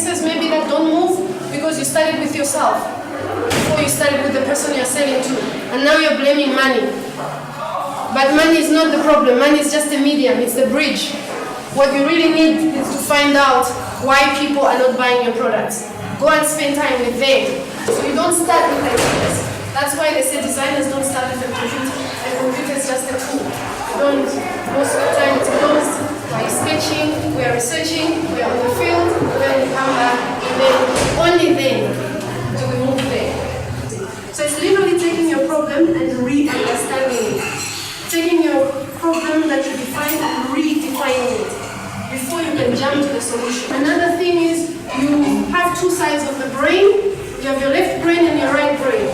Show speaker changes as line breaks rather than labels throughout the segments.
businesses maybe that don't move because you started with yourself before you started with the person you're selling to, and now you're blaming money. But money is not the problem. Money is just a medium. It's the bridge. What you really need is to find out why people are not buying your products. Go and spend time with them. So you don't start with ideas. That's why they say designers don't start with a computer. A computer is just a tool. Most of the time it goes by sketching, we are researching, we are on the field, then we come back, and then only then do we move there. So it's literally taking your problem and re-understanding it. Taking your problem that you define and redefining it before you can jump to the solution. Another thing is you have two sides of the brain. You have your left brain and your right brain.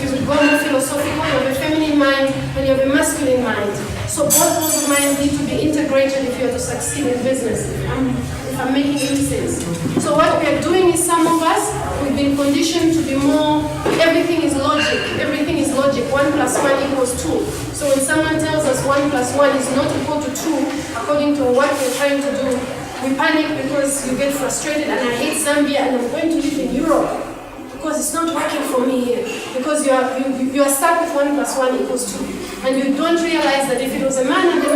If you go more philosophical, you have a feminine mind and you have a masculine mind. So both those minds need to be integrated if you are to succeed in business. If I'm making any sense. So what we are doing is some of us, we've been conditioned to be more, everything is logic. Everything is logic. 1 + 1 = 2. So when someone tells us 1 + 1 is not equal to 2, according to what we're trying to do, we panic because you get frustrated, and I hate Zambia and I'm going to live in Europe because it's not working for me here. Because you are stuck with 1 + 1 = 2. And you don't realize that if it was a man and the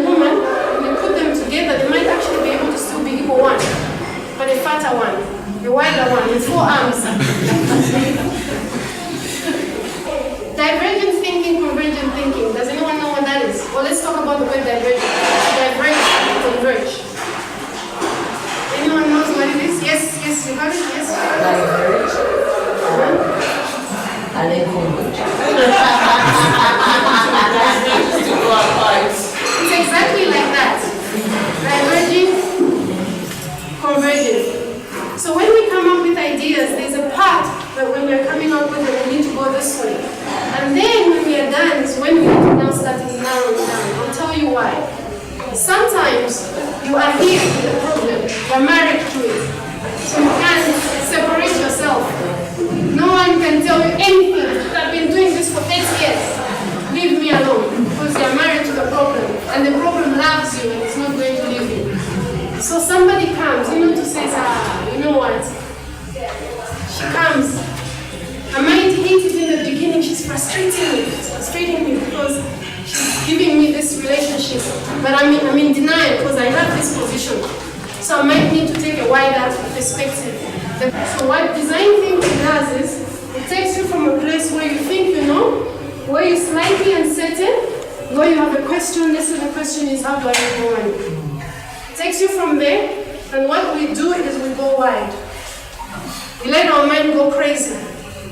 woman, when you put them together, they might actually be able to still be equal 1. But a fatter one, a wider one, with 4 arms. Divergent thinking, convergent thinking. Does anyone know what that is? Well, let's talk about the word divergent. Diverge and converge. Anyone knows what it is? Yes, you have it? Yes.
Diverge. And then converge.
It's exactly like that. Diverging, converging. So when we come up with ideas, there's a part that when we're coming up with it, we need to go this way. And then when we are done is when we need to now start narrowing down. I'll tell you why. Sometimes you are here with the problem, you're married to it. So you can't separate yourself. No one can tell you anything. I've been doing this for 8 years. Leave me alone. Because you're married to the problem. And the problem loves you and it's not going to leave you. So somebody comes, to say, you know what? She comes. I might hate it in the beginning. She's frustrating me. It's frustrating me because she's giving me this relationship. But I'm in denial because I love this position. So I might need to take a wider perspective. So what design thinking does is, it takes you from a place where you think you know, where you're slightly uncertain, where you have a question. This is the question is, how do I make more money? It takes you from there, and what we do is we go wide. We let our mind go crazy.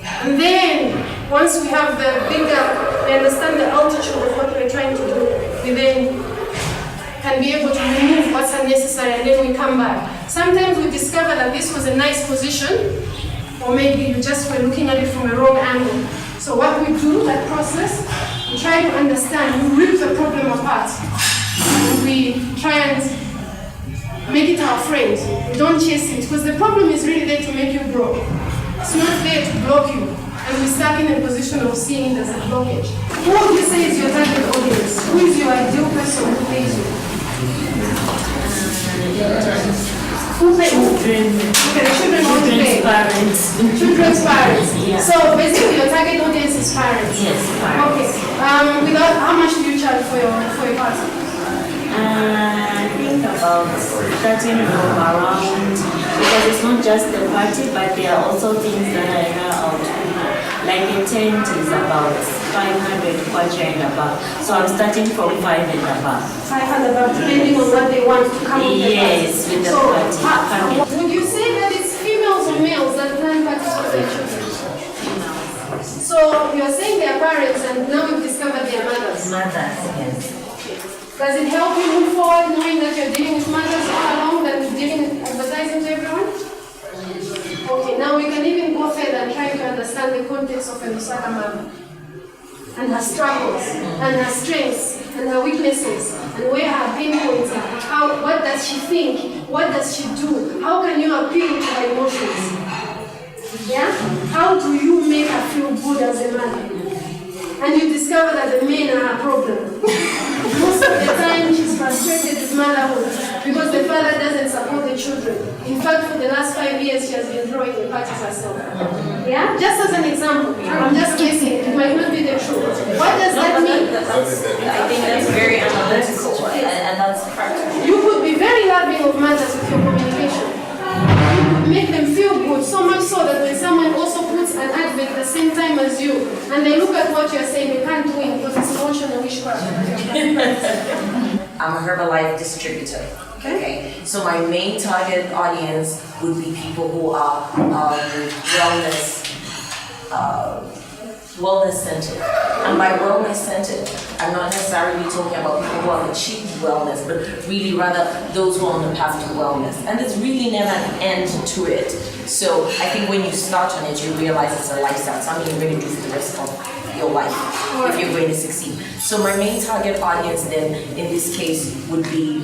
And then, once we have the bigger, we understand the altitude of what we're trying to do, we then can be able to remove what's unnecessary, and then we come back. Sometimes we discover that this was a nice position, or maybe you just were looking at it from a wrong angle. So what we do, that process, we try to understand, we rip the problem apart. And we try and make it our friend. We don't chase it, because the problem is really there to make you grow. It's not there to block you. And we start in a position of seeing it as a blockage. Who would you say is your target audience? Who is your ideal person who pays you? Who pays? Okay, children's
parents.
Children's parents.
Yeah.
So basically your target audience is parents.
Yes, parents.
Okay. How much do you charge for your party?
I think about starting from around, because it's not just the party, but there are also things that I know out. Like a tent is about 500 kwacha and above. So I'm starting from 5 and above. 5 and above,
depending on what they want to come with the party.
Yes, with the party.
Would you say that it's females or males that plan parties for their children? So you're saying they are parents and now you've discovered they are mothers.
Mothers, yes.
Does it help you move forward knowing that you're dealing with mothers all along than dealing advertising to everyone? Okay, now we can even go further and try to understand the context of a Lusaka mother and her struggles and her strengths and her weaknesses and where her pain points are. What does she think? What does she do? How can you appeal to her emotions? Yeah? How do you make her feel good as a mother? And you discover that the men are a problem. Most of the time she's frustrated with motherhood because the father doesn't support the the children. In fact, for the last 5 years, she has been throwing the parties herself. Yeah? Just as an example. I'm just guessing. It might not be the truth. What does that mean?
I think that's very analytical and that's practical.
You could be very loving of matters with your communication. You could make them feel good, so much so that when someone also puts an advert at the same time as you, and they look at what you're saying, you can't do it because it's emotional witchcraft.
I'm a Herbalife distributor. Okay. So my main target audience would be people who are wellness centered. And by wellness centered, I'm not necessarily talking about people who have achieved wellness, but really rather those who are on the path to wellness. And there's really never an end to it. So I think when you start on it, you realize it's a lifestyle, something you're going to do for the rest of your life if you're going to succeed. So my main target audience then, in this case, would be,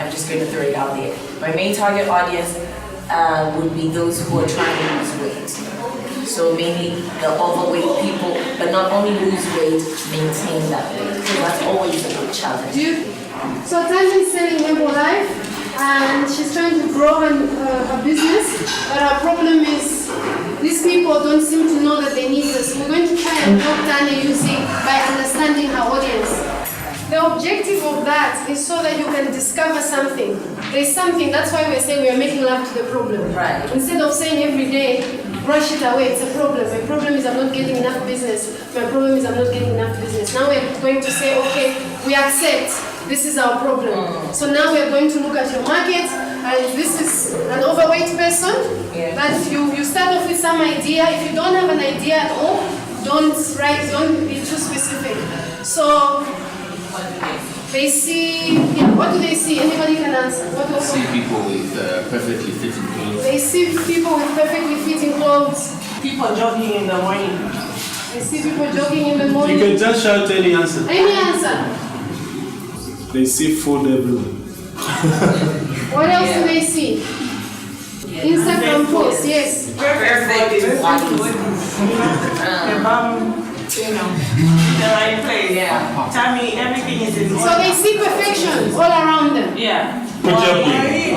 I'm just going to throw it out there. My main target audience would be those who are trying to lose weight. So mainly the overweight people, but not only lose weight, maintain that weight. So that's always a good challenge.
So Tanya's selling Herbalife, and she's trying to grow her business, but her problem is these people don't seem to know that they need this. We're going to try and help Tanya using by understanding her audience. The objective of that is so that you can discover something. There's something, that's why we're saying we're making love to the problem.
Right.
Instead of saying every day, brush it away, it's a problem. My problem is I'm not getting enough business. My problem is I'm not getting enough business. Now we're going to say, okay, we accept this is our problem. So now we're going to look at your market, and this is an overweight person.
Yeah.
That you start off with some idea. If you don't have an idea at all, don't be too specific. So they see, what do they see? Anybody can answer. What do
I see people with perfectly fitting clothes.
they see people with perfectly fitting clothes.
People jogging in the morning.
They see people jogging in the
You
morning.
can just shout any answer.
Any answer?
They see food everywhere.
What else do they see? Instagram posts, yes.
Perfect bodies.
The bum, the right place.
Yeah.
Tammy, everything is in
So
order.
they see perfection all around them.
Yeah.
Good job, baby.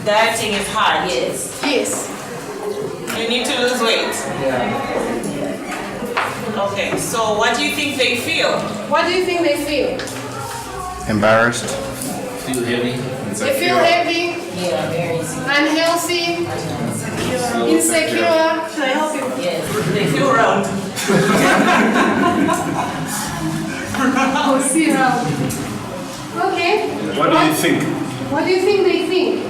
Dieting is hard.
Yes.
Yes.
You need to lose weight. Okay, so what do you think they feel?
What do you think they feel?
Embarrassed.
Feel heavy.
They feel heavy,
Yeah, very easy.
unhealthy, insecure.
Should I help you?
Yes.
They feel round.
Oh, see around. Okay.
What do you think?
What do you think they think?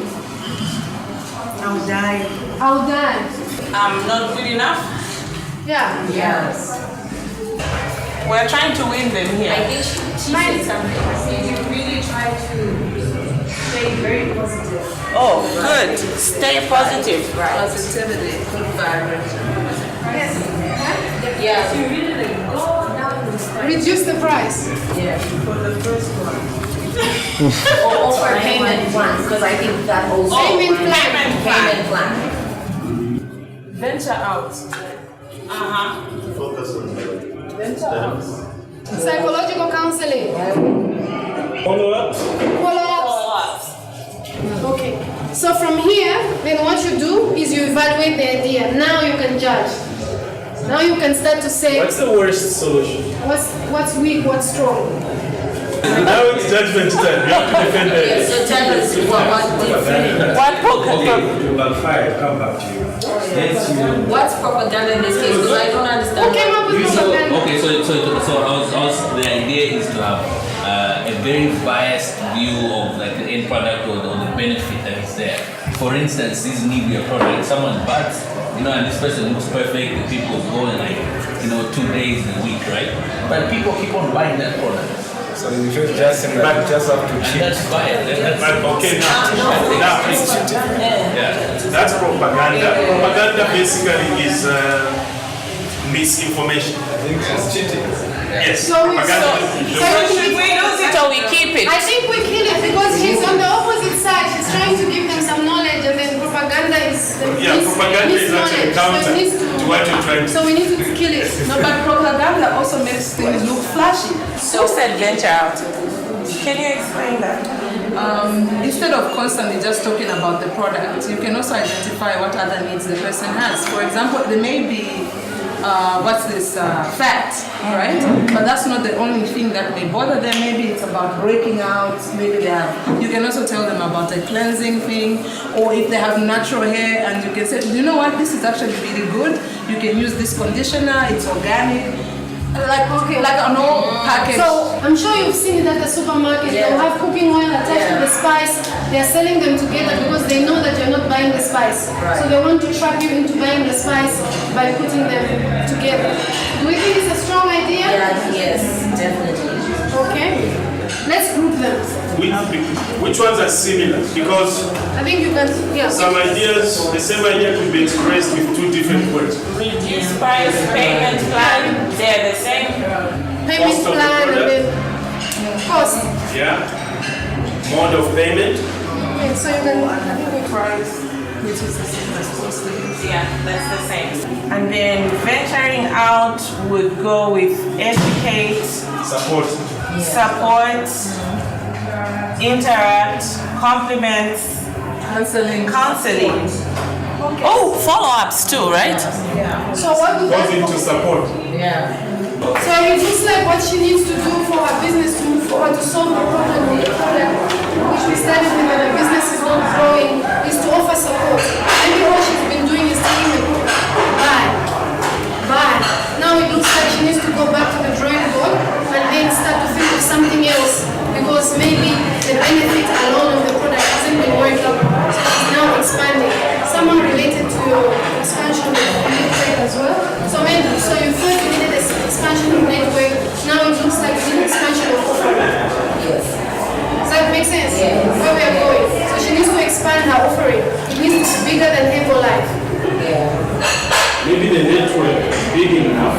I'll die.
I'll die.
I'm not good enough.
Yeah.
Yes.
We're trying to win them
I
here.
think she said something. You really try to stay very positive.
Oh, good. Stay positive.
Right.
Positivity, good vibration.
Yeah. So you really like go down the spine.
Reduce the price.
Yeah.
For the first one.
Or offer payment plans, because I think that also.
Payment plan.
Payment plan.
Venture out. Uh-huh.
Focus on
Venture out.
Psychological counseling.
follow-ups.
Follow-ups.
Follow-ups.
Okay. So from here, then what you do is you evaluate the idea. Now you can judge. Now you can start to say
What's the worst solution?
what's weak, what's strong.
Now it's judgment time. You have to defend it.
So tell us what different.
What pocket?
You will fire. Come back to you.
What's propaganda in this case? Because I don't understand.
Who came up with propaganda?
Okay, so the idea is to have a very biased view of like the end product or the benefit that is there. For instance, this need be a product, someone buys, and this person looks perfect, the people go in like, 2 days in a week, right? But people keep on buying that product.
So you should just have to
And
cheat.
that's fine.
But okay, now,
Yeah.
that's propaganda. Propaganda basically is misinformation.
I think it's cheating.
Yes.
So we
Should we lose it or we keep it?
I think we kill it because she's on the opposite side. She's trying to give them some knowledge, and then propaganda is the
Propaganda is actually counter to what you're trying to do.
So we need to kill it.
No, but propaganda also makes things look flashy.
Who said venture out? Can you explain that?
Instead of constantly just talking about the product, you can also identify what other needs the person has. For example, there may be fat, right? But that's not the only thing that may bother them. Maybe it's about breaking out. Maybe they have. You can also tell them about a cleansing thing, or if they have natural hair, and you can say, you know what, this is actually really good. You can use this conditioner. It's organic. Like an old package.
So I'm sure you've seen it at the supermarket. They'll have cooking oil attached to the spice. They're selling them together because they know that you're not buying the spice.
Right.
So they want to trap you into buying the spice by putting them together. Do we think it's a strong idea?
Yeah, yes, definitely.
Okay. Let's group them.
Which ones are similar? Because
I think you can. Yeah.
some ideas, the same idea could be expressed with two different words.
Reduce price, payment plan, they're the same.
Payment
Cost of the
plan and
product.
then cost.
Yeah. Mode of payment.
Okay, so you can. I think we
Price, which is the same as costly.
Yeah, that's the same. And then venturing out would go with educate,
Support.
support, interact, compliments, counseling. Oh, follow-ups too, right?
So what would
Goes
that?
into support.
Yeah.
So it looks like what she needs to do for her business to move forward to solve the problem with the product, which we started with that the business is not growing, is to offer support. Maybe what she's been doing is telling the group, buy. Now it looks like she needs to go back to the drawing board and then start to think of something else because maybe the benefit alone of the product hasn't been working. So she's now expanding. Someone related to your expansion of the network as well. So you thought you needed an expansion of network. Now it looks like you need expansion of offering.
Yes.
Does that make sense?
Yes.
Where we are going. So she needs to expand her offering. It needs to be bigger than Herbalife.
Yeah.
Maybe the network is big enough,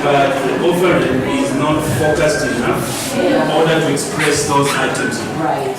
but the offering is not focused enough in order to express those items.
Right.